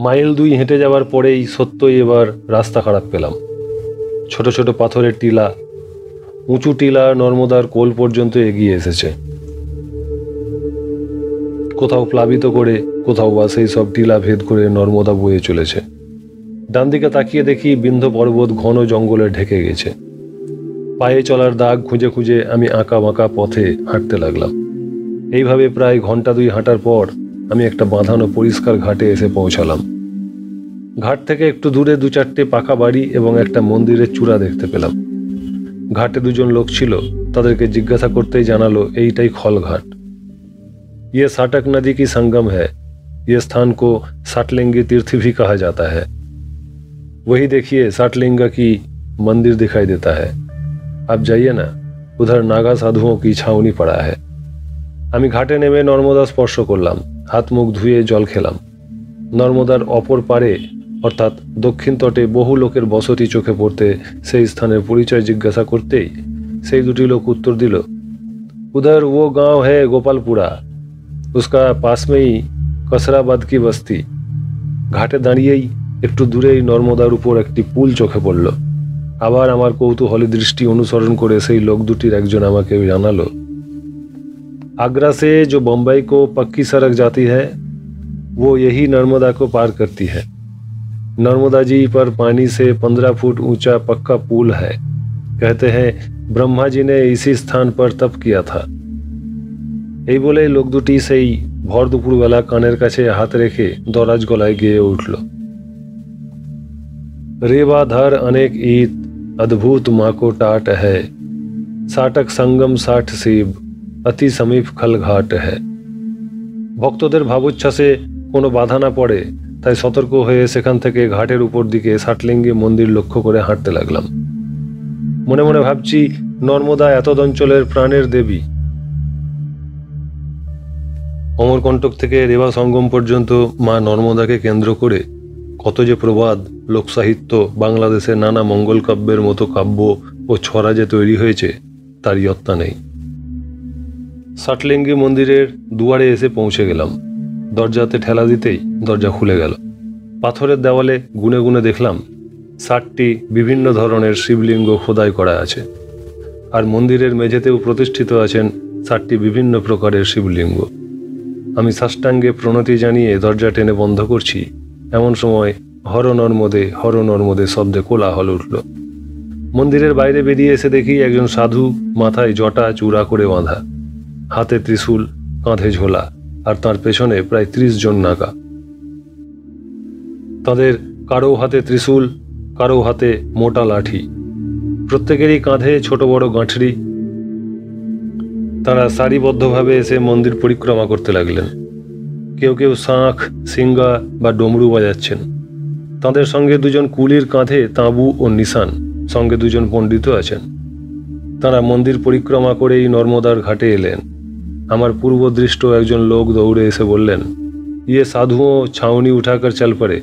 Mile 2 হেঁটে যাওয়ার পরেই সত্যই এবার রাস্তা খারাপ পেলাম। ছোট ছোট পাথরের টিলা, উঁচু টিলা নর্মদার কোল পর্যন্ত এগিয়ে এসেছে। কোথাও প্লাবিত করে, কোথাও বা সেই সব টিলা ভেদ করে নর্মদা বয়ে চলেছে। ডান দিকে তাকিয়ে দেখি বিন্ধ্য পর্বত ঘন জঙ্গলে ঢেকে গেছে। পায়ে চলার দাগ খুঁজে খুঁজে আমি আঁকা বাঁকা পথে হাঁটতে লাগলাম। এইভাবে প্রায় ঘন্টা 2 হাঁটার পর আমি একটা বাঁধানো পরিষ্কার ঘাটে এসে পৌঁছালাম। ঘাট থেকে একটু দূরে 2-4টে পাকা বাড়ি এবং একটা মন্দিরের চূড়া দেখতে পেলাম। ঘাটে 2জন লোক ছিল, তাদেরকে জিজ্ঞাসা করতেই জানালো এইটাই খলঘাট। ये साटक नदी की संगम है। ये स्थान को साटलिंगी तीर्थ भी कहा जाता है। वही देखिए साटलिंगा की मंदिर दिखाई देता है। आप जाइए ना, उधर नागा साधुओं की छावनी पड़ा है। আমি ঘাটে নেমে নর্মদা স্পর্শ করলাম, হাত মুখ ধুয়ে জল খেলাম। নর্মদার অপর পারে অর্থাৎ দক্ষিণ তটে বহু লোকের বসতি চোখে পড়তে সেই স্থানের পরিচয় জিজ্ঞাসা করতেই সেই 2টি লোক উত্তর দিল, उधर वो गांव है गोपालपुरा, उसका पास में ही कसराबाद की बस्ती। ঘাটে দাঁড়িয়েই একটু দূরেই নর্মদার উপর একটি পুল চোখে পড়ল। আবার আমার কৌতূহলী দৃষ্টি অনুসরণ করে সেই লোক 2টির একজন আমাকে জানালো, आगरा से जो बम्बई को पक्की सड़क जाती है वो यही नर्मदा को पार करती है। नर्मदा जी पर पानी से 15 फुट ऊंचा पक्का पुल है। कहते हैं ब्रह्मा जी ने इसी स्थान पर तप किया था। এই বলে লোক 2টি সেই ভর দুপুরবেলা কানের কাছে হাত রেখে দরাজ গলায় গেয়ে উঠল, रेवाधर अनेक ईत अद्भुत माँ को टाट है, साटक संगम 60 सीब অতি সমীপ খলঘাট হ্যাঁ। ভক্তদের ভাবোচ্ছ্বাসে কোনো বাধা না পড়ে তাই সতর্ক হয়ে সেখান থেকে ঘাটের উপর দিকে সাটলিঙ্গি মন্দির লক্ষ্য করে হাঁটতে লাগলাম। মনে মনে ভাবছি, নর্মদা এতদ অঞ্চলের প্রাণের দেবী। অমরকণ্টক থেকে রেবা সঙ্গম পর্যন্ত মা নর্মদাকে কেন্দ্র করে কত যে প্রবাদ, লোকসাহিত্য, বাংলাদেশের নানা মঙ্গল কাব্যের মতো কাব্য ও ছড়া যে তৈরি হয়েছে তার ইয়ত্তা নেই। সাটলিঙ্গি মন্দিরের দুয়ারে এসে পৌঁছে গেলাম। দরজাতে ঠেলা দিতেই দরজা খুলে গেল। পাথরের দেওয়ালে গুনে গুনে দেখলাম 60টি বিভিন্ন ধরনের শিবলিঙ্গ খোদাই করা আছে, আর মন্দিরের মেঝেতেও প্রতিষ্ঠিত আছেন 60টি বিভিন্ন প্রকারের শিবলিঙ্গ। আমি সাষ্টাঙ্গে প্রণতি জানিয়ে দরজা টেনে বন্ধ করছি, এমন সময় হর নর্মদে শব্দে কোলাহল উঠল। মন্দিরের বাইরে বেরিয়ে এসে দেখি একজন সাধু মাথায় জটা চূড়া করে বাঁধা, হাতে ত্রিশূল, কাঁধে ঝোলা, আর তার পেছনে প্রায় 30 জন নাগা। তাদের কারো হাতে ত্রিশূল, কারো হাতে মোটা লাঠি, প্রত্যেকেরই কাঁধে ছোট বড় গাঁঠরি। তারা সারিবদ্ধভাবে এসে মন্দির পরিক্রমা করতে লাগলেন। কেউ কেউ শাঁখ, সিঙ্গা বা ডমরু বাজাচ্ছেন। তাদের সঙ্গে 2জন কুলির কাঁধে তাঁবু ও নিশান, সঙ্গে 2জন পণ্ডিত আছেন। তারা মন্দির পরিক্রমা করেই নর্মদার ঘাটে এলেন। আমার পূর্বদৃষ্ট একজন লোক দৌড়ে এসে বললেন, ये साधुओं छावनी उठाकर चल पड़े।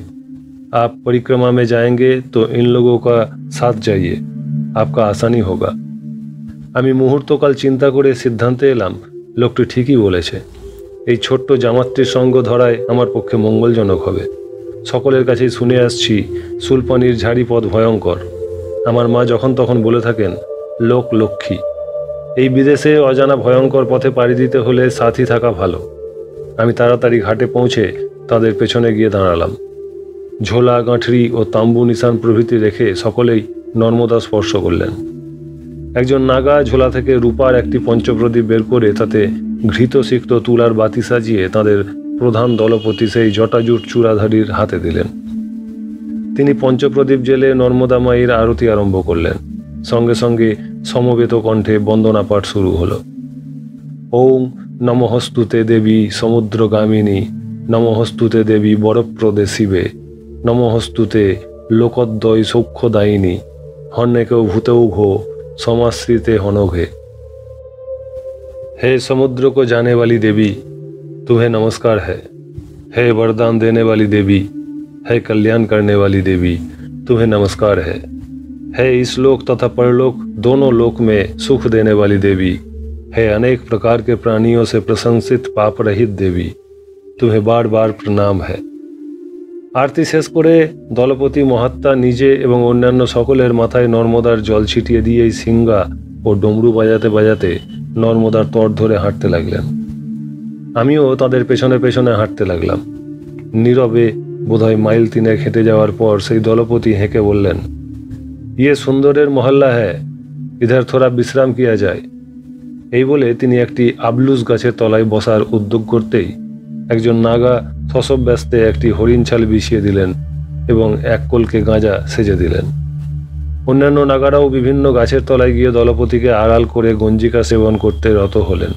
आप परिक्रमा में जाएंगे तो इन लोगों का साथ जाइए, आपका आसानी होगा। আমি মুহূর্তকাল চিন্তা করে সিদ্ধান্তে এলাম লোকটি ঠিকই বলেছে। এই ছোট্ট জামাত্রীর সঙ্গ ধরায় আমার পক্ষে মঙ্গলজনক হবে। সকলের কাছেই শুনে আসছি সুলপানির ঝাড়ি পথ ভয়ঙ্কর। আমার মা যখন তখন বলে থাকেন, লোক লক্ষ্মী। এই বিদেশে অজানা ভয়ঙ্কর পথে পাড়ি দিতে হলে সাথী থাকা ভালো। আমি তাড়াতাড়ি ঘাটে পৌঁছে তাদের পেছনে গিয়ে দাঁড়ালাম। ঝোলা, গাঁঠরি ও তাম্বু নিশান প্রভৃতি রেখে সকলেই নর্মদা স্পর্শ করলেন। একজন নাগা ঝোলা থেকে রূপার একটি পঞ্চপ্রদীপ বের করে তাতে ঘৃত সিক্ত তুলার বাতি সাজিয়ে তাদের প্রধান দলপতি সেই জটাজুট চূড়াধারীর হাতে দিলেন। তিনি পঞ্চপ্রদীপ জেলে নর্মদা মায়ের আরতি আরম্ভ করলেন। সঙ্গে সঙ্গে সমবেত কণ্ঠে বন্দনা পাঠ শুরু হলো। ওম নমঃস্তুতে দেবী সমুদ্রগামিনী, নমঃস্তুতে দেবী বরপ্রদে শিবে, নমঃস্তুতে লোকদ্বয় সৌখ্যদায়িনী, হন্যকেও ভূতেও समाश्रिते हनोघे। हे समुद्र को जाने वाली देवी, तुम्हें नमस्कार है। हे वरदान देने वाली देवी, है कल्याण करने वाली देवी, तुम्हें नमस्कार है। है इस लोक तथा परलोक दोनों लोक में सुख देने वाली देवी, है अनेक प्रकार के प्राणियों से प्रशंसित पाप रहित देवी, तुम्हें बार बार प्रणाम है। আরতি শেষ করে দলপতি মহাত্মা নিজে এবং অন্যান্য সকলের মাথায় নর্মদার জল ছিটিয়ে দিয়েই সিঙ্গা ও ডমরু বাজাতে বাজাতে নর্মদার তট ধরে হাঁটতে লাগলেন। আমিও তাদের পেছনে পেছনে হাঁটতে লাগলাম। নীরবে বোধহয় মাইল 3 হেঁটে যাওয়ার পর সেই দলপতি হেঁকে বললেন, ইয়ে সুন্দরের মহল্লা হ্যাঁ, ইধার থোড়া বিশ্রাম কিয়া যায়। এই বলে তিনি একটি আবলুস গাছের তলায় বসার উদ্যোগ করতেই একজন নাগা থসব ব্যস্তে একটি হরিণ ছাল বিছিয়ে দিলেন এবং এক কলকে গাঁজা সেজে দিলেন। অন্যান্য নাগারাও বিভিন্ন গাছের তলায় গিয়ে দলপতিকে আড়াল করে গঞ্জিকা সেবন করতে রত হলেন।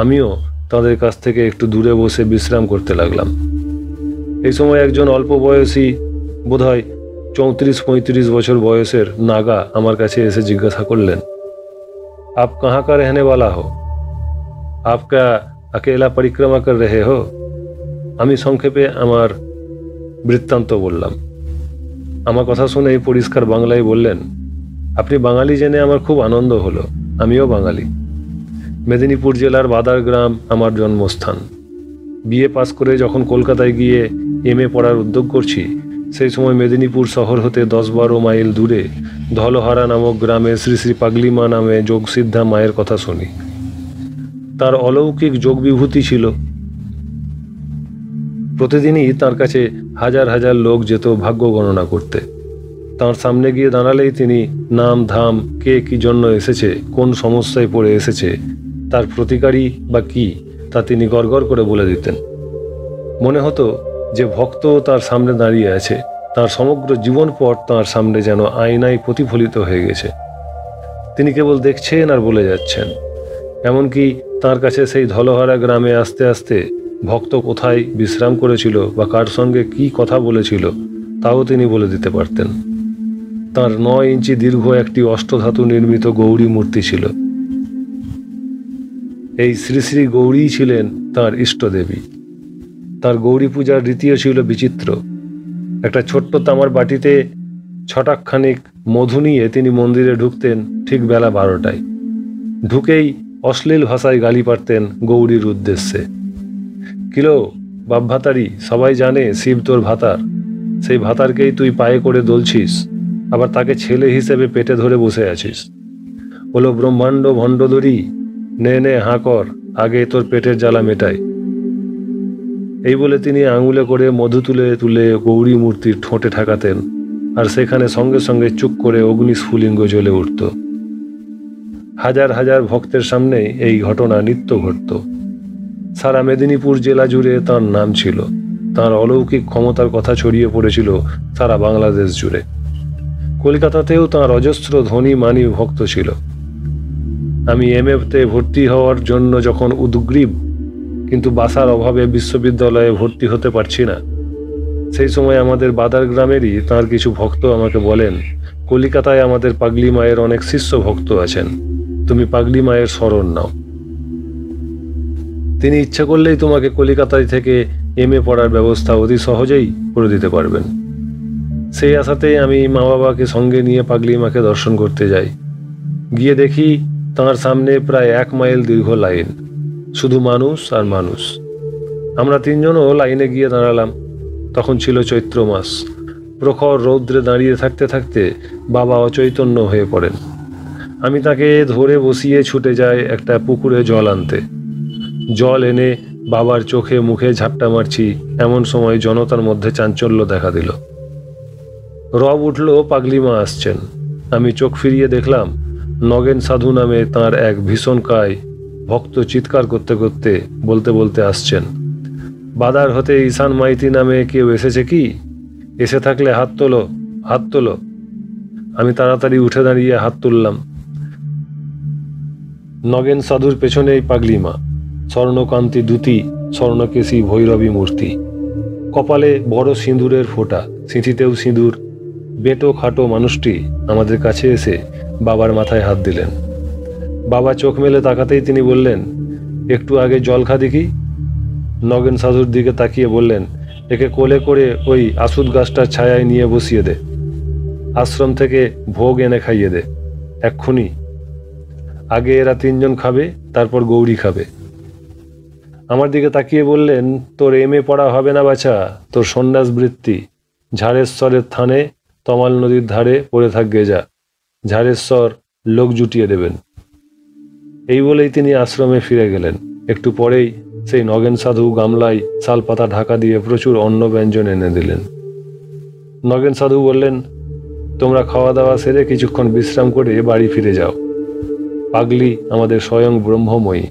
আমিও তাদের কাছ থেকে একটু দূরে বসে বিশ্রাম করতে লাগলাম। এই সময় একজন অল্প বয়সী, বোধহয় 34-35 বছর বয়সের নাগা আমার কাছে এসে জিজ্ঞাসা করলেন, आप कहाँ का रहने वाला हो? आप क्या अकेला परिक्रमा कर रहे हो? আমি সংক্ষেপে আমার বৃত্তান্ত বললাম। আমার কথা শুনে পরিষ্কার বাংলায় বললেন, আপনি বাঙালি জেনে আমার খুব আনন্দ হলো। আমিও বাঙালি। মেদিনীপুর জেলার বাদার গ্রাম আমার জন্মস্থান। বিএ পাস করে যখন কলকাতায় গিয়ে এমএ পড়ার উদ্যোগ করছি, সেই সময় মেদিনীপুর শহর হতে 10-12 মাইল দূরে ধলহারা নামক গ্রামে শ্রী শ্রী পাগলিমা নামে যোগসিদ্ধা মায়ের কথা শুনি। তার অলৌকিক যোগ বিভূতি ছিল। প্রতিদিনই তার কাছে হাজার হাজার লোক যেত ভাগ্য গণনা করতে। তার সামনে গিয়ে দাঁড়ালেই তিনি নাম ধাম, কে কি জন্য এসেছে, কোন সমস্যায় পড়ে এসেছে, তার প্রতিকারী বা কি তা তিনি গড়গড় করে বলে দিতেন। মনে হতো যে ভক্ত তার সামনে দাঁড়িয়ে আছে, তার সমগ্র জীবন পথ তার সামনে যেন আয়নায় প্রতিফলিত হয়ে গেছে। তিনি কেবল দেখছেন আর বলে যাচ্ছেন। এমনকি তার কাছে সেই ধলহারা গ্রামে আসতে আসতে ভক্ত কোথায় বিশ্রাম করেছিল বা কার সঙ্গে কি কথা বলেছিল তাও তিনি বলে দিতে পারতেন। তার 9 ইঞ্চি দীর্ঘ একটি অষ্টধাতু নির্মিত গৌরী মূর্তি ছিল। এই শ্রী শ্রী গৌরী ছিলেন তার ইষ্টদেবী। তার গৌরী পূজার রীতিও ছিল বিচিত্র। একটা ছোট্ট তামার বাটিতে 6 টাকখানিক মধু নিয়ে তিনি মন্দিরে ঢুকতেন ঠিক বেলা 12টায়। ঢুকেই অশ্লীল ভাষায় গালি পারতেন গৌরীর উদ্দেশ্যে। কিলো বাপ ভাতারি, সবাই জানে শিব তোর ভাতার, সেই ভাতারকেই তুই পায়ে করে দোলছিস, আবার তাকে ছেলে হিসেবে পেটে ধরে বসে আছিস। বলো ব্রহ্মাণ্ড ভণ্ডধরি, নে নে হাঁ কর, আগে তোর পেটের জ্বালা মেটায়। এই বলে তিনি আঙুলে করে মধু তুলে তুলে গৌরী মূর্তির ঠোঁটে ঠাকাতেন, আর সেখানে সঙ্গে সঙ্গে চুপ করে অগ্নিস্ফুলিঙ্গ জ্বলে উঠত। হাজার হাজার ভক্তের সামনে এই ঘটনা নিত্য ঘটত। সারা মেদিনীপুর জেলা জুড়ে তার নাম ছিল। তার অলৌকিক ক্ষমতার কথা ছড়িয়ে পড়েছিল সারা বাংলাদেশ জুড়ে। কলকাতাতেও তার অজস্র ধনী মানি ভক্ত ছিল। আমি এমএতে ভর্তি হওয়ার জন্য যখন উদ্গ্রীব, কিন্তু বাসার অভাবে বিশ্ববিদ্যালয়ে ভর্তি হতে পারছি না, সেই সময় আমাদের বাদার গ্রামেরই তার কিছু ভক্ত আমাকে বলেন, কলিকাতায় আমাদের পাগলি মায়ের অনেক শিষ্য ভক্ত আছেন, তুমি পাগলি মায়ের শরণ নাও। তিনি ইচ্ছা করলেই তোমাকে কলিকাতায় থেকে এমএ পড়ার ব্যবস্থা অতি সহজেই করে দিতে পারবেন। সেই আশাতেই আমি মা বাবাকে সঙ্গে নিয়ে পাগলি মাকে দর্শন করতে যাই। গিয়ে দেখি তাঁর সামনে প্রায় 1 মাইল দীর্ঘ লাইন, শুধু মানুষ আর মানুষ। আমরা 3 জনও লাইনে গিয়ে দাঁড়ালাম। তখন ছিল চৈত্র মাস। প্রখর রৌদ্রে দাঁড়িয়ে থাকতে থাকতে বাবা অচৈতন্য হয়ে পড়েন। আমি তাকে ধরে বসিয়ে ছুটে যাই একটা পুকুরে জল আনতে। জল এনে বাবার চোখে মুখে ঝাপটা মারছি, এমন সময় জনতার মধ্যে চাঞ্চল্য দেখা দিল। রব উঠল, পাগলিমা আসছেন। আমি চোখ ফিরিয়ে দেখলাম নগেন সাধু নামে তাঁর এক ভীষণকায় ভক্ত চিৎকার করতে করতে বলতে বলতে আসছেন, বাদার হতে ঈশান মাইতি নামে কেউ এসেছে কি? এসে থাকলে হাত তোলো, হাত তোলো। আমি তাড়াতাড়ি উঠে দাঁড়িয়ে হাত তুললাম। নগেন সাধুর পেছনেই পাগলিমা, স্বর্ণকান্তি দ্যুতি, স্বর্ণকেশী ভৈরবী মূর্তি, কপালে বড় সিঁদুরের ফোঁটা, সিঁথিতেও সিঁদুর। বেটো খাটো মানুষটি আমাদের কাছে এসে বাবার মাথায় হাত দিলেন। বাবা চোখ মেলে তাকাতেই তিনি বললেন, একটু আগে জল খা দেখি। নগেন সাধুর দিকে তাকিয়ে বললেন, একে কোলে করে ওই আসুদ গাছটার ছায়ায় নিয়ে বসিয়ে দে, আশ্রম থেকে ভোগ এনে খাইয়ে দে এক্ষুনি। আগে এরা 3 জন খাবে, তারপর গৌরী খাবে। আমার দিকে তাকিয়ে বললেন, তোর এম এ পড়া হবে না বাছা, তোর সন্ন্যাস বৃত্তি। ঝাড়েশ্বরের থানে তমাল নদীর ধারে পড়ে থাকবে যা, ঝাড়েশ্বর লোক জুটিয়ে দেবেন। এই বলেই তিনি আশ্রমে ফিরে গেলেন। একটু পরেই সেই নগেন সাধু গামলায় শালপাতা ঢাকা দিয়ে প্রচুর অন্ন ব্যঞ্জন এনে দিলেন। নগেন সাধু বললেন, তোমরা খাওয়া দাওয়া সেরে কিছুক্ষণ বিশ্রাম করে বাড়ি ফিরে যাও। পাগলি আমাদের স্বয়ং ব্রহ্মময়ী,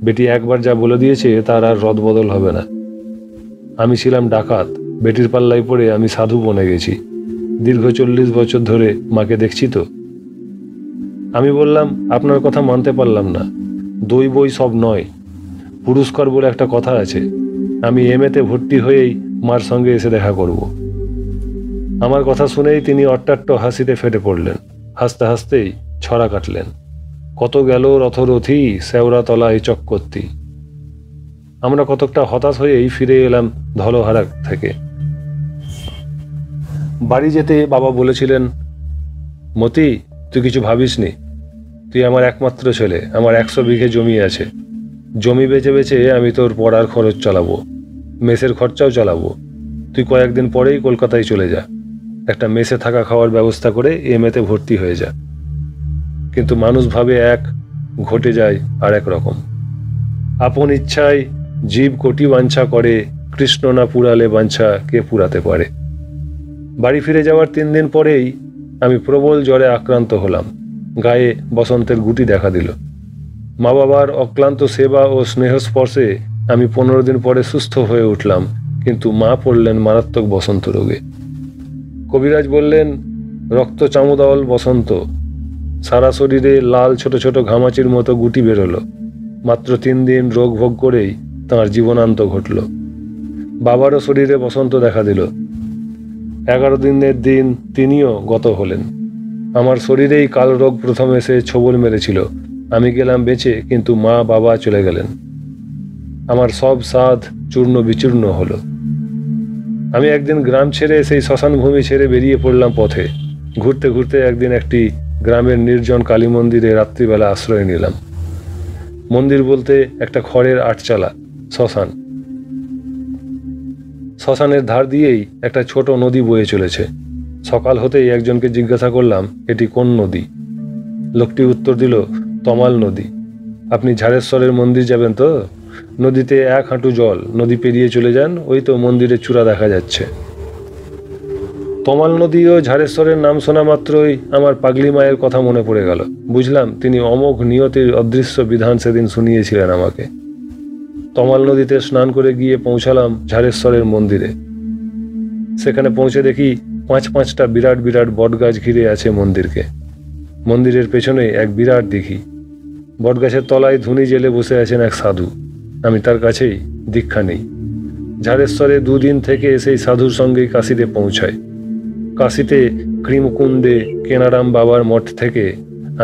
বেটি একবার যা বলে দিয়েছে তার আর রদবদল হবে না। আমি ছিলাম ডাকাত, বেটির পাল্লায় পড়ে আমি সাধু বনে গেছি। দীর্ঘ 40 বছর ধরে মাকে দেখছি তো। আমি বললাম, আপনার কথা মানতে পারলাম না। দই বই সব নয়, পুরস্কার বলে একটা কথা আছে। আমি এমএতে ভর্তি হয়েই মার সঙ্গে এসে দেখা করব। আমার কথা শুনেই তিনি অট্টাট্ট হাসিতে ফেটে পড়লেন। হাসতে হাসতেই ছড়া কাটলেন, কত গেল রথরথী শেওড়া তলায় চক্কর্তি। আমরা কতকটা হতাশ হয়েই ফিরে এলাম ধলহারা থেকে। বাড়ি যেতে বাবা বলেছিলেন, মতি, তুই কিছু ভাবিসনি। তুই আমার একমাত্র ছেলে, আমার 100 বিঘে জমি আছে। জমি বেচে বেচে আমি তোর পড়ার খরচ চালাবো, মেসের খরচাও চালাবো। তুই কয়েকদিন পরেই কলকাতায় চলে যা, একটা মেসে থাকা খাওয়ার ব্যবস্থা করে এমএতে ভর্তি হয়ে যা। কিন্তু মানুষ ভাবে এক, ঘটে যায় আর এক রকম। আপন ইচ্ছায় জীব কোটি বাঞ্ছা করে, কৃষ্ণ না পুরালে বাঞ্ছা কে পুরাতে পারে। বাড়ি ফিরে যাওয়ার 3 দিন পরেই আমি প্রবল জ্বরে আক্রান্ত হলাম। গায়ে বসন্তের গুটি দেখা দিল। মা বাবার অক্লান্ত সেবা ও স্নেহস্পর্শে আমি 15 দিন পরে সুস্থ হয়ে উঠলাম, কিন্তু মা পড়লেন মারাত্মক বসন্ত রোগে। কবিরাজ বললেন, রক্ত চামুদাওল বসন্ত। সারা শরীরে লাল ছোট ছোট ঘামাচির মতো গুটি বেরোলো। মাত্র 3 দিন রোগ ভোগ করেই তাঁর জীবনান্ত ঘটল। বাবারও শরীরে বসন্ত দেখা দিল। 11 দিনের দিন তিনিও গত হলেন। আমার শরীরেই কাল রোগ প্রথম এসে ছোবল মেরেছিল। আমি গেলাম বেঁচে, কিন্তু মা বাবা চলে গেলেন। আমার সব সাধ চূর্ণ বিচূর্ণ হলো। আমি একদিন গ্রাম ছেড়ে সেই শ্মশান ভূমি ছেড়ে বেরিয়ে পড়লাম পথে। ঘুরতে ঘুরতে একদিন একটি গ্রামের নির্জন কালী মন্দিরে রাত্রিবেলা আশ্রয় নিলাম। মন্দির বলতে একটা খড়ের আটচালা শ্মশান। শ্মশানের ধার দিয়েই একটা ছোট নদী বয়ে চলেছে। সকাল হতেই একজনকে জিজ্ঞাসা করলাম, এটি কোন নদী? লোকটি উত্তর দিল, তমাল নদী। আপনি ঝাড়েশ্বরের মন্দির যাবেন তো? নদীতে 1 হাঁটু জল, নদী পেরিয়ে চলে যান, ওই তো মন্দিরের চূড়া দেখা যাচ্ছে। তমাল নদী ও ঝাড়েশ্বরের নাম শোনা মাত্রই আমার পাগলি মায়ের কথা মনে পড়ে গেল। বুঝলাম তিনি অমোঘ নিয়তির অদৃশ্য বিধান সেদিন শুনিয়েছিলেন আমাকে। তমাল নদীতে স্নান করে গিয়ে পৌঁছালাম ঝাড়েশ্বরের মন্দিরে। সেখানে পৌঁছে দেখি 5-5টা বিরাট বিরাট বটগাছ ঘিরে আছে মন্দিরকে। মন্দিরের পেছনে এক বিরাট দিঘি। বটগাছের তলায় ধুনি জেলে বসে আছেন এক সাধু। আমি তার কাছেই দীক্ষা নেই। ঝাড়েশ্বরে 2 দিন থেকে সেই সাধুর সঙ্গেই কাশীতে পৌঁছায়। কাশীতে ক্রিমকুন্দে কেনারাম বাবার মঠ থেকে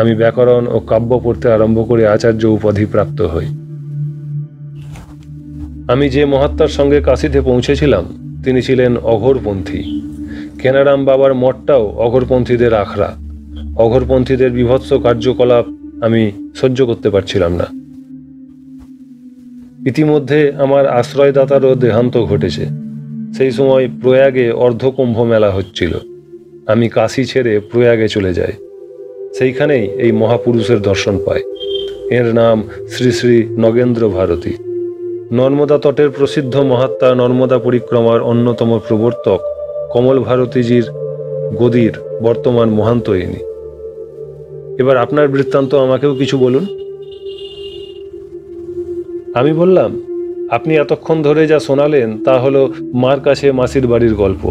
আমি ব্যাকরণ ও কাব্য পড়তে আরম্ভ করে আচার্য উপাধি প্রাপ্ত হই। আমি যে মহাত্মার সঙ্গে কাশীতে পৌঁছেছিলাম তিনি ছিলেন অঘোরপন্থী। কেনারাম বাবার মঠটাও অঘোরপন্থীদের আখড়া। অঘোরপন্থীদের বিভৎস কার্যকলাপ আমি সহ্য করতে পারছিলাম না। ইতিমধ্যে আমার আশ্রয়দাতারও দেহান্ত ঘটেছে। সেই সময় প্রয়াগে অর্ধকুম্ভ মেলা হচ্ছিল। আমি কাশী ছেড়ে প্রয়াগে চলে যাই। সেইখানেই এই মহাপুরুষের দর্শন পাই। এর নাম শ্রী শ্রী নগেন্দ্র ভারতী। নর্মদা তটের প্রসিদ্ধ মহাত্মা নর্মদা পরিক্রমার অন্যতম প্রবর্তক কমল ভারতীজির গদির বর্তমান মহান্ত ইনি। এবার আপনার বৃত্তান্ত আমাকেও কিছু বলুন। আমি বললাম, আপনি এতক্ষণ ধরে যা শোনালেন তা হলো মার কাছে মাসির বাড়ির গল্প।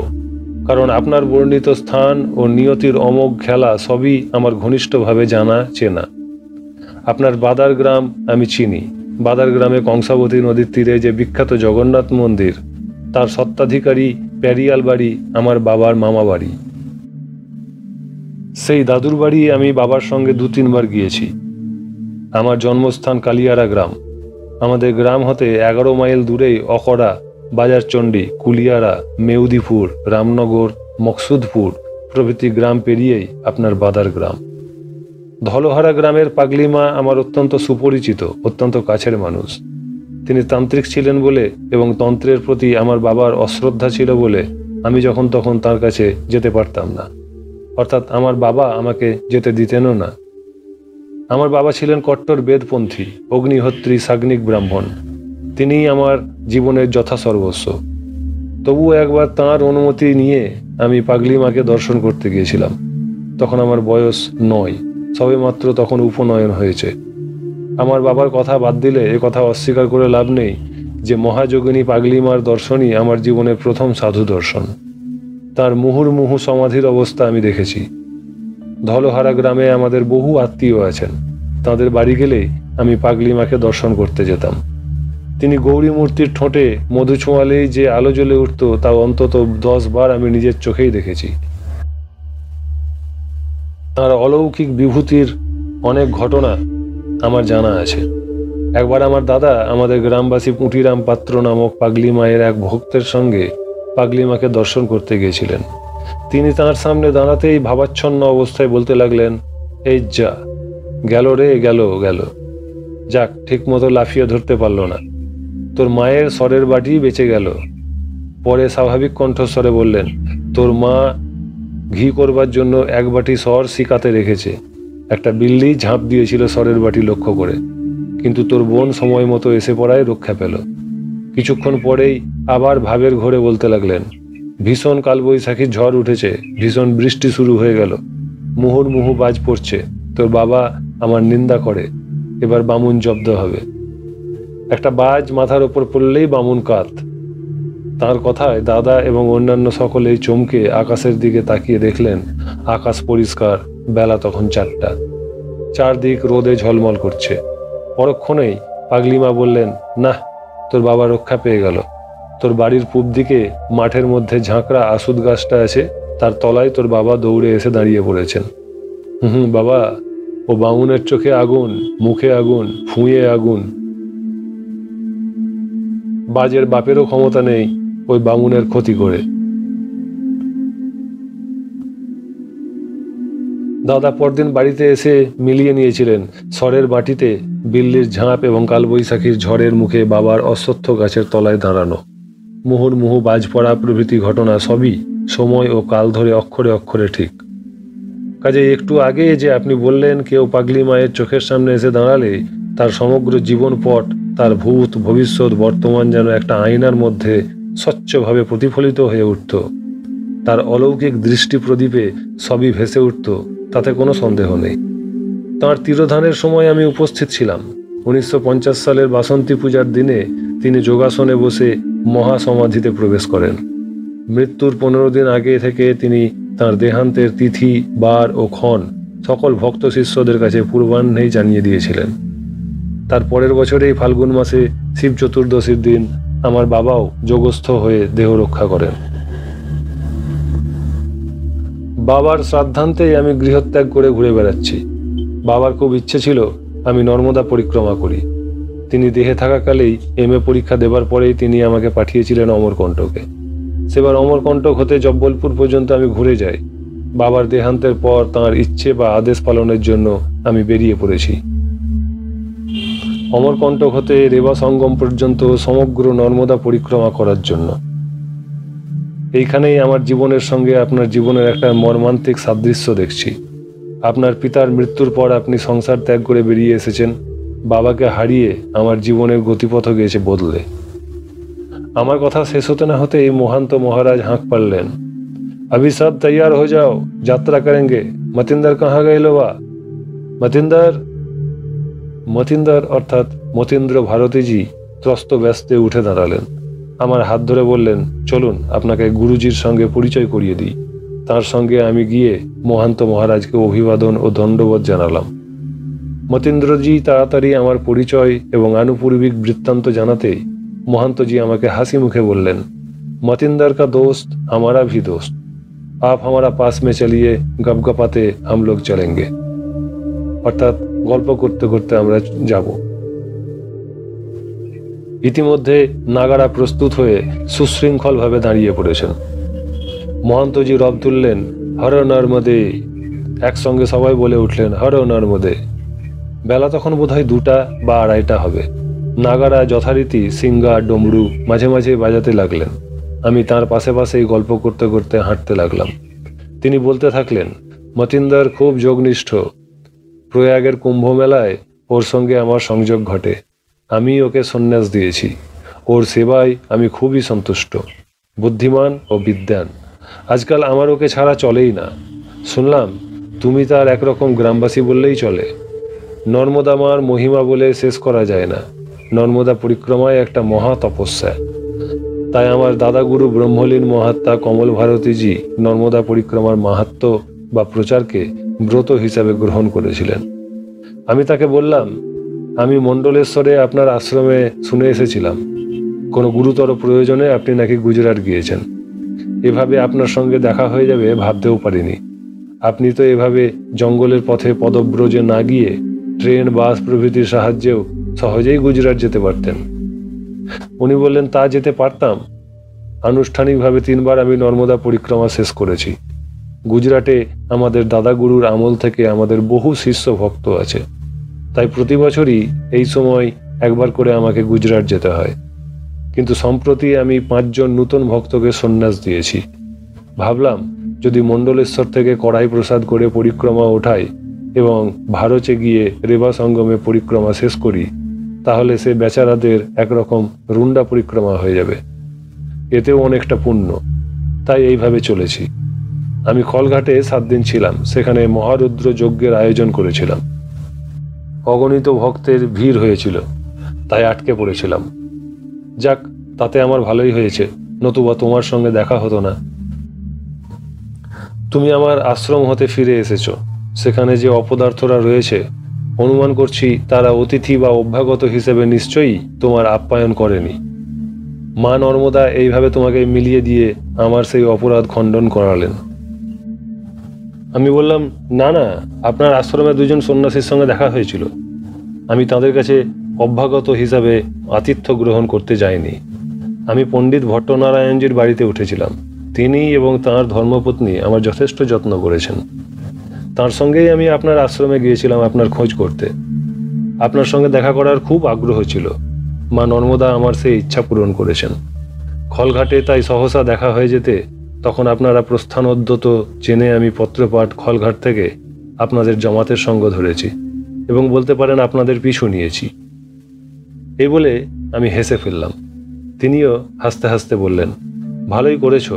কারণ আপনার বর্ণিত স্থান ও নিয়তির অমোঘ খেলা সবই আমার ঘনিষ্ঠভাবে জানা চেনা। আপনার বাদার গ্রাম আমি চিনি। বাদার গ্রামে কংসাবতী নদীর তীরে যে বিখ্যাত জগন্নাথ মন্দির, তার স্বত্বাধিকারী প্যারিয়াল বাড়ি আমার বাবার মামা বাড়ি। সেই দাদুর বাড়ি আমি বাবার সঙ্গে 2-3 বার গিয়েছি। আমার জন্মস্থান কালিয়ারা গ্রাম। আমাদের গ্রাম হতে 11 মাইল দূরেই অকড়া, বাজারচণ্ডী, কুলিয়ারা, মেউদিপুর, রামনগর, মকসুদপুর প্রভৃতি গ্রাম পেরিয়েই আপনার বাদার গ্রাম। ধলহারা গ্রামের পাগলিমা আমার অত্যন্ত সুপরিচিত, অত্যন্ত কাছের মানুষ। তিনি তান্ত্রিক ছিলেন বলে এবং তন্ত্রের প্রতি আমার বাবার অশ্রদ্ধা ছিল বলে আমি যখন তখন তার কাছে যেতে পারতাম না, অর্থাৎ আমার বাবা আমাকে যেতে দিতেনও না। আমার বাবা ছিলেন কট্টর বেদপন্থী, অগ্নিহোত্রী সাগ্নিক ব্রাহ্মণ। তিনিই আমার জীবনের যথাসর্বস্ব। তবুও একবার তাঁর অনুমতি নিয়ে আমি পাগলি মাকে দর্শন করতে গিয়েছিলাম। তখন আমার বয়স 9, সবেমাত্র তখন উপনয়ন হয়েছে। আমার বাবার কথা বাদ দিলে এ কথা অস্বীকার করে লাভ নেই যে মহাযোগিনী পাগলি মার দর্শনই আমার জীবনের প্রথম সাধু দর্শন। তার মুহুর্মুহু সমাধির অবস্থা আমি দেখেছি। ধলহারা গ্রামে আমাদের বহু আত্মীয় আছেন। তাদের বাড়ি গেলেই আমি পাগলি মাকে দর্শন করতে যেতাম। তিনি গৌরী মূর্তির ঠোঁটে মধু ছোঁয়ালেই যে আলো জ্বলে উঠত তা অন্তত 10 বার আমি নিজের চোখেই দেখেছি। তাঁর অলৌকিক বিভূতির অনেক ঘটনা আমার জানা আছে। একবার আমার দাদা আমাদের গ্রামবাসী পুঁটিরাম পাত্র নামক পাগলি মায়ের এক ভক্তের সঙ্গে পাগলি মাকে দর্শন করতে গিয়েছিলেন। তিনি তাঁর সামনে দাঁড়াতেই ভাবাচ্ছন্ন অবস্থায় বলতে লাগলেন, এই যা গেল রে, গেল গেল, যাক ঠিক মতো লাফিয়ে ধরতে পারল না, তোর মায়ের স্বরের বাটি বেঁচে গেল। পরে স্বাভাবিক কণ্ঠস্বরে বললেন, তোর মা ঘি করবার জন্য 1 বাটি স্বর শিকাতে রেখেছে। একটা বিল্লি ঝাঁপ দিয়েছিল স্বরের বাটি লক্ষ্য করে, কিন্তু তোর বোন সময় মতো এসে পড়ায় রক্ষা পেল। কিছুক্ষণ পরেই আবার ভাবের ঘোরে বলতে লাগলেন, ভীষণ কালবৈশাখী ঝড় উঠেছে, ভীষণ বৃষ্টি শুরু হয়ে গেল, মুহুর্মুহু বাজ পড়ছে, তোর বাবা আমার নিন্দা করে, এবার বামুন জব্দ হবে। একটা বাজ মাথার ওপর পড়লেই বামুন কাত। তার কথায় দাদা এবং অন্যান্য সকলেই চমকে আকাশের দিকে তাকিয়ে দেখলেন আকাশ পরিষ্কার, বেলা তখন 4টা, চারদিক রোদে ঝলমল করছে। পরক্ষণেই পাগলিমা বললেন, না, তোর বাবা রক্ষা পেয়ে গেল। তোর বাড়ির পূব দিকে মাঠের মধ্যে ঝাঁকড়া আসুদ গাছটা আছে, তার তলায় তোর বাবা দৌড়ে এসে দাঁড়িয়ে পড়েছেন। বাবা, ও বামুনের চোখে আগুন, মুখে আগুন, ফুঁয়ে আগুন। বাজের বাপেরও ক্ষমতা নেই ওই বামুনের ক্ষতি করে। দাদা পরদিন বাড়িতে এসে মিলিয়ে নিয়েছিলেন স্বরের বাটিতে বিল্লির ঝাঁপ এবং কালবৈশাখীর ঝড়ের মুখে বাবার অশ্বত্থ গাছের তলায় দাঁড়ানো, মুহুর্মুহু বাজ পড়া প্রভৃতি ঘটনা সবই সময় ও কাল ধরে অক্ষরে অক্ষরে ঠিক। কাজে একটু আগে যে আপনি বললেন কেউ পাগলি মায়ের চোখের সামনে এসে দাঁড়ালে তার সমগ্র জীবন পট, তার ভূত ভবিষ্যৎ বর্তমান যেন একটা আয়নার মধ্যে স্বচ্ছভাবে প্রতিফলিত হয়ে উঠত, তার অলৌকিক দৃষ্টি প্রদীপে সবই ভেসে উঠত, তাতে কোনো সন্দেহ নেই। তাঁর তিরোধানের সময় আমি উপস্থিত ছিলাম। 1950 সালের বাসন্তী পূজার দিনে তিনি যোগাসনে বসে মহাসমাধিতে প্রবেশ করেন। মৃত্যুর 15 দিন আগে থেকে তিনি তাঁর দেহান্তের তিথি, বার ও ক্ষণ সকল ভক্ত শিষ্যদের কাছে পূর্বাহ্নেই জানিয়ে দিয়েছিলেন। তার পরের বছরেই ফাল্গুন মাসে শিব চতুর্দশীর দিন আমার বাবাও যোগস্থ হয়ে দেহ রক্ষা করেন। বাবার শ্রাদ্ধান্তেই আমি গৃহত্যাগ করে ঘুরে বেড়াচ্ছি। বাবার খুব ইচ্ছে ছিল আমি নর্মদা পরিক্রমা করি। তিনি দেহে থাকাকালেই MA পরীক্ষা দেবার পরেই তিনি আমাকে পাঠিয়েছিলেন অমরকণ্টকে। সেবার অমরকণ্টক হতে জব্বলপুর পর্যন্ত আমি ঘুরে যাই। বাবার দেহান্তের পর তাঁর ইচ্ছে বা আদেশ পালনের জন্য আমি বেরিয়ে পড়েছি। অমরকণ্টক হতে রেবা সঙ্গম পর্যন্ত সমগ্র নর্মদা পরিক্রমা করার জন্য। এইখানেই আমার জীবনের সঙ্গে আপনার জীবনের একটা মর্মান্তিক সাদৃশ্য দেখছি। আপনার পিতার মৃত্যুর পর আপনি সংসার ত্যাগ করে বেরিয়ে এসেছেন। বাবাকে হারিয়ে আমার জীবনের গতিপথ গিয়েছে বদলে। আমার কথা শেষ হতে না হতে এই মহান্ত মহারাজ হাঁক পারলেন, अभी सब तैयार हो जाओ, যাত্রা करेंगे। মতিন্দর কাহা গেল বা? মতিন্দর মতিন্দর অর্থাৎ মতীন্দ্র ভারতীজি ত্রস্ত ব্যস্তে উঠে দাঁড়ালেন। আমার হাত ধরে বললেন, চলুন আপনাকে গুরুজির সঙ্গে পরিচয় করিয়ে দিই। তার সঙ্গে আমি গিয়ে মহান্ত মহারাজকে অভিবাদন ও দণ্ডবোধ জানালাম। মতীন্দ্রজি তাড়াতাড়ি আমার পরিচয় এবং আনুপূর্বিক বৃত্তান্ত জানাতেই মহান্তজি আমাকে হাসি মুখে বললেন, মতিন্দর কা দোস্ত हमारा भी दोस्त, आप हमारा पास में चलिए, गपगपाते हम लोग चलेंगे। অর্থাৎ গল্প করতে করতে আমরা যাব। ইতিমধ্যে নাগারা প্রস্তুত হয়ে সুশৃঙ্খলভাবে দাঁড়িয়ে পড়েছেন। মহান্তজি রব তুললেন, হর নর্মদে। একসঙ্গে সবাই বলে উঠলেন, হর নর্মদে। বেলা তখন বোধহয় 2টা বা 2:30 হবে। নাগারা যথারীতি সিঙ্গা ডমরু মাঝে মাঝে বাজাতে লাগলেন। আমি তার পাশে পাশেই গল্প করতে করতে হাঁটতে লাগলাম। তিনি বলতে থাকলেন, মতিন্দর খুব যোগনিষ্ঠ। প্রয়াগের কুম্ভ মেলায় ওর সঙ্গে আমার সংযোগ ঘটে। আমি ওকে সন্ন্যাস দিয়েছি। ওর সেবায় আমি খুবই সন্তুষ্ট। বুদ্ধিমান ও বিদ্বান। আজকাল আমার ওকে ছাড়া চলেই না। শুনলাম তুমি তার একরকম গ্রামবাসী বললেই চলে। নর্মদামার মহিমা বলে শেষ করা যায় না। নর্মদা পরিক্রমায় একটা মহা তপস্যা। তাই আমার দাদাগুরু ব্রহ্মলীন মহাত্মা কমল ভারতীজি নর্মদা পরিক্রমার মাহাত্ম্য বা প্রচারকে ব্রত হিসাবে গ্রহণ করেছিলেন। আমি তাকে বললাম, আমি মণ্ডলেশ্বরে আপনার আশ্রমে শুনে এসেছিলাম কোনো গুরুতর প্রয়োজনে আপনি নাকি গুজরাট গিয়েছেন। এভাবে আপনার সঙ্গে দেখা হয়ে যাবে ভাবতেও পারিনি। আপনি তো এভাবে জঙ্গলের পথে পদব্রজে না গিয়ে ট্রেন বাস প্রভৃতির সাহায্যেও সহজেই গুজরাট যেতে পারতেন। উনি বললেন, তা যেতে পারতাম। আনুষ্ঠানিকভাবে 3 বার আমি নর্মদা পরিক্রমা শেষ করেছি। গুজরাটে আমাদের দাদাগুরুর আমল থেকে আমাদের বহু শিষ্য ভক্ত আছে। তাই প্রতি বছরই এই সময় একবার করে আমাকে গুজরাট যেতে হয়। কিন্তু সম্প্রতি আমি 5 জন নূতন ভক্তকে সন্ন্যাস দিয়েছি। ভাবলাম যদি মণ্ডলেশ্বর থেকে কড়াই প্রসাদ করে পরিক্রমা ওঠাই এবং ভারতে গিয়ে রেবা সঙ্গমে পরিক্রমা শেষ করি, তাহলে সে বেচারাদের একরকম রুন্ডা পরিক্রমা হয়ে যাবে। এতেও অনেকটা পুণ্য। তাই এইভাবে চলেছি। আমি খলঘাটে 7 দিন ছিলাম। সেখানে মহারুদ্র যজ্ঞের আয়োজন করেছিলাম। অগণিত ভক্তের ভিড় হয়েছিল, তাই আটকে পড়েছিলাম। যাক, তাতে আমার ভালোই হয়েছে, নতুবা তোমার সঙ্গে দেখা হতো না। তুমি আমার আশ্রম হতে ফিরে এসেছো। সেখানে যে অপদার্থরা রয়েছে, অনুমান করছি তারা অতিথি বা অভ্যাগত হিসেবে নিশ্চয়ই তোমার আপ্যায়ন করেনি। মা নর্মদা এইভাবে তোমাকে মিলিয়ে দিয়ে আমার সেই অপরাধ খণ্ডন করালেন। আমি বললাম, না না, আপনার আশ্রমে 2 জন সন্ন্যাসীর সঙ্গে দেখা হয়েছিল। আমি তাদের কাছে অভ্যাগত হিসাবে আতিথ্য গ্রহণ করতে যাইনি। আমি পণ্ডিত ভট্টনারায়ণজির বাড়িতে উঠেছিলাম। তিনি এবং তাঁর ধর্মপত্নী আমার যথেষ্ট যত্ন করেছেন। তার সঙ্গেই আমি আপনার আশ্রমে গিয়েছিলাম আপনার খোঁজ করতে। আপনার সঙ্গে দেখা করার খুব আগ্রহ ছিল। মা নর্মদা আমার সেই ইচ্ছা পূরণ করেছেন। খলঘাটে তাই সহসা দেখা হয়ে যেতে তখন আপনারা প্রস্থানোদ্যত জেনে আমি পত্রপাঠ খলঘাট থেকে আপনাদের জমাতের সঙ্গ ধরেছি এবং বলতে পারেন আপনাদের পিছু নিয়েছি। এই বলে আমি হেসে ফেললাম। তিনিও হাসতে হাসতে বললেন, ভালোই করেছ।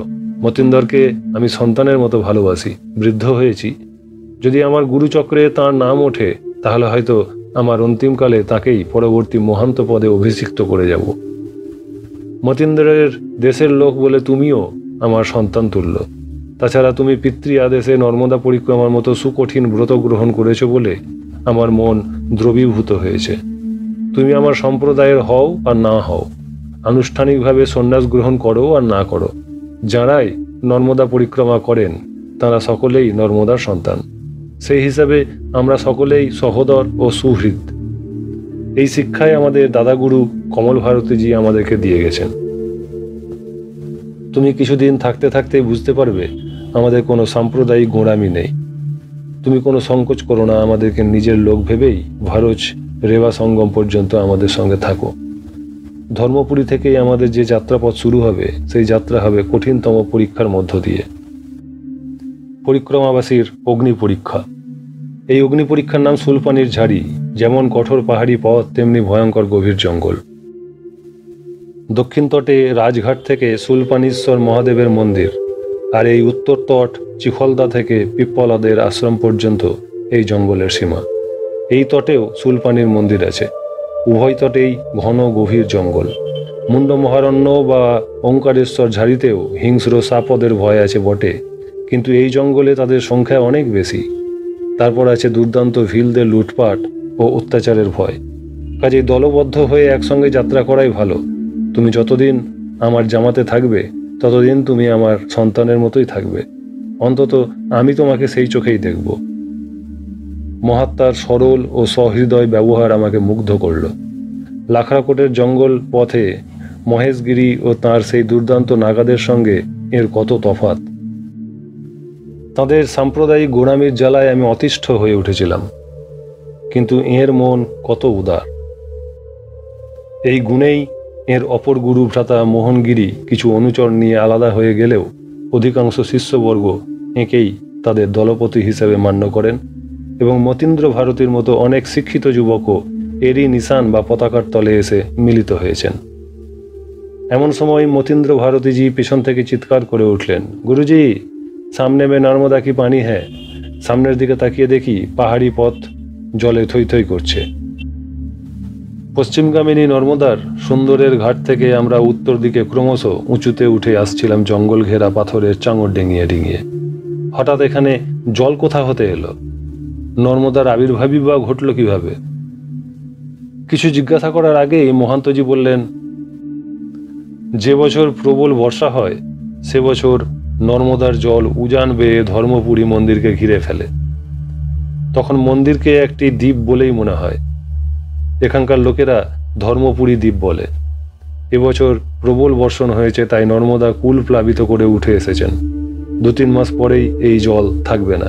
মতিন্দরকে আমি সন্তানের মতো ভালোবাসি। বৃদ্ধ হয়েছি। যদি আমার গুরুচক্রে তাঁর নাম ওঠে, তাহলে হয়তো আমার অন্তিমকালে তাকেই পরবর্তী মহান্ত পদে অভিষিক্ত করে যাব। মতিন্দরের দেশের লোক বলে তুমিও আমার সন্তান তুল্য। তাছাড়া তুমি পিতৃ আদেশে নর্মদা পরিক্রমার মতো সুকঠিন ব্রত গ্রহণ করেছ বলে আমার মন দ্রবীভূত হয়েছে। তুমি আমার সম্প্রদায়ের হও আর না হও, আনুষ্ঠানিকভাবে সন্ন্যাস গ্রহণ করো আর না করো, যাঁরাই নর্মদা পরিক্রমা করেন তাঁরা সকলেই নর্মদার সন্তান। সেই হিসাবে আমরা সকলেই সহোদর ও সুহৃদ। এই শিক্ষায় আমাদের দাদাগুরু কমল ভারতীজি আমাদেরকে দিয়ে গেছেন। তুমি কিছুদিন থাকতে থাকতেই বুঝতে পারবে আমাদের কোনো সাম্প্রদায়িক গোঁড়ামি নেই। তুমি কোনো সংকোচ করো না, আমাদেরকে নিজের লোক ভেবেই ভারত রেবা সঙ্গম পর্যন্ত আমাদের সঙ্গে থাকো। ধর্মপুরী থেকেই আমাদের যে যাত্রাপথ শুরু হবে, সেই যাত্রা হবে কঠিনতম পরীক্ষার মধ্য দিয়ে। পরিক্রমাবাসীর অগ্নি পরীক্ষা। এই অগ্নি পরীক্ষার নাম সুলপানির ঝাড়ি। যেমন কঠোর পাহাড়ি পথ, তেমনি ভয়ঙ্কর গভীর জঙ্গল। দক্ষিণ তটে রাজঘাট থেকে সুলপানীশ্বর মহাদেবের মন্দির, আর এই উত্তর তট চিখলদা থেকে পিপ্পলাদের আশ্রম পর্যন্ত এই জঙ্গলের সীমা। এই তটেও সুলপানির মন্দির আছে। উভয় তটেই ঘন গভীর জঙ্গল। মুন্ড মহারণ্য বা ওঙ্কারেশ্বর ঝাড়িতেও হিংস্র সাপদের ভয় আছে বটে, কিন্তু এই জঙ্গলে তাদের সংখ্যা অনেক বেশি। তারপর আছে দুর্দান্ত ভিলদের লুটপাট ও অত্যাচারের ভয়। কাজেই দলবদ্ধ হয়ে একসঙ্গে যাত্রা করাই ভালো। তুমি যতদিন আমার জামাতে থাকবে, ততদিন তুমি আমার সন্তানের মতোই থাকবে। অন্তত আমি তোমাকে সেই চোখেই দেখব। মহাত্মার সরল ও সহৃদয় ব্যবহার আমাকে মুগ্ধ করল। লাখরাকোটের জঙ্গল পথে মহেশগিরি ও তার সেই দুর্দান্ত নাগাদের সঙ্গে এর কত তফাৎ। তাদের সাম্প্রদায়িক গোঁড়ামির জ্বালায় আমি অতিষ্ঠ হয়ে উঠেছিলাম, কিন্তু এর মন কত উদার। এই গুণেই এর অপর গুরু ভ্রাতা মোহনগিরি কিছু অনুচর নিয়ে আলাদা হয়ে গেলেও অধিকাংশ শিষ্যবর্গ এঁকেই তাদের দলপতি হিসেবে মান্য করেন এবং মতীন্দ্র ভারতীর মতো অনেক শিক্ষিত যুবকও এরই নিশান বা পতাকার তলে এসে মিলিত হয়েছেন। এমন সময় মতীন্দ্র ভারতীজি পেছন থেকে চিৎকার করে উঠলেন, গুরুজি, সামনে মে নর্মদা কি পানি হ্যাঁ। সামনের দিকে তাকিয়ে দেখি পাহাড়ি পথ জলে থই থই করছে। পশ্চিমগামিনী নর্মদার সুন্দরের ঘাট থেকে আমরা উত্তর দিকে ক্রমশ উঁচুতে উঠে আসছিলাম জঙ্গল ঘেরা পাথরের চাঙড় ডিঙিয়ে ডিঙিয়ে। হঠাৎ এখানে জল কোথা হতে এলো? নর্মদার আবির্ভাবই বা ঘটল কিভাবে? কিছু জিজ্ঞাসা করার আগেই মহান্তজি বললেন, যে বছর প্রবল বর্ষা হয় সে বছর নর্মদার জল উজান বেয়ে ধর্মপুরী মন্দিরকে ঘিরে ফেলে। তখন মন্দিরকে একটি দ্বীপ বলেই মনে হয়। এখানকার লোকেরা ধর্মপুরী দ্বীপ বলে। এবছর প্রবল বর্ষণ হয়েছে, তাই নর্মদা কুল প্লাবিত করে উঠে এসেছেন। 2-3 মাস পরেই এই জল থাকবে না।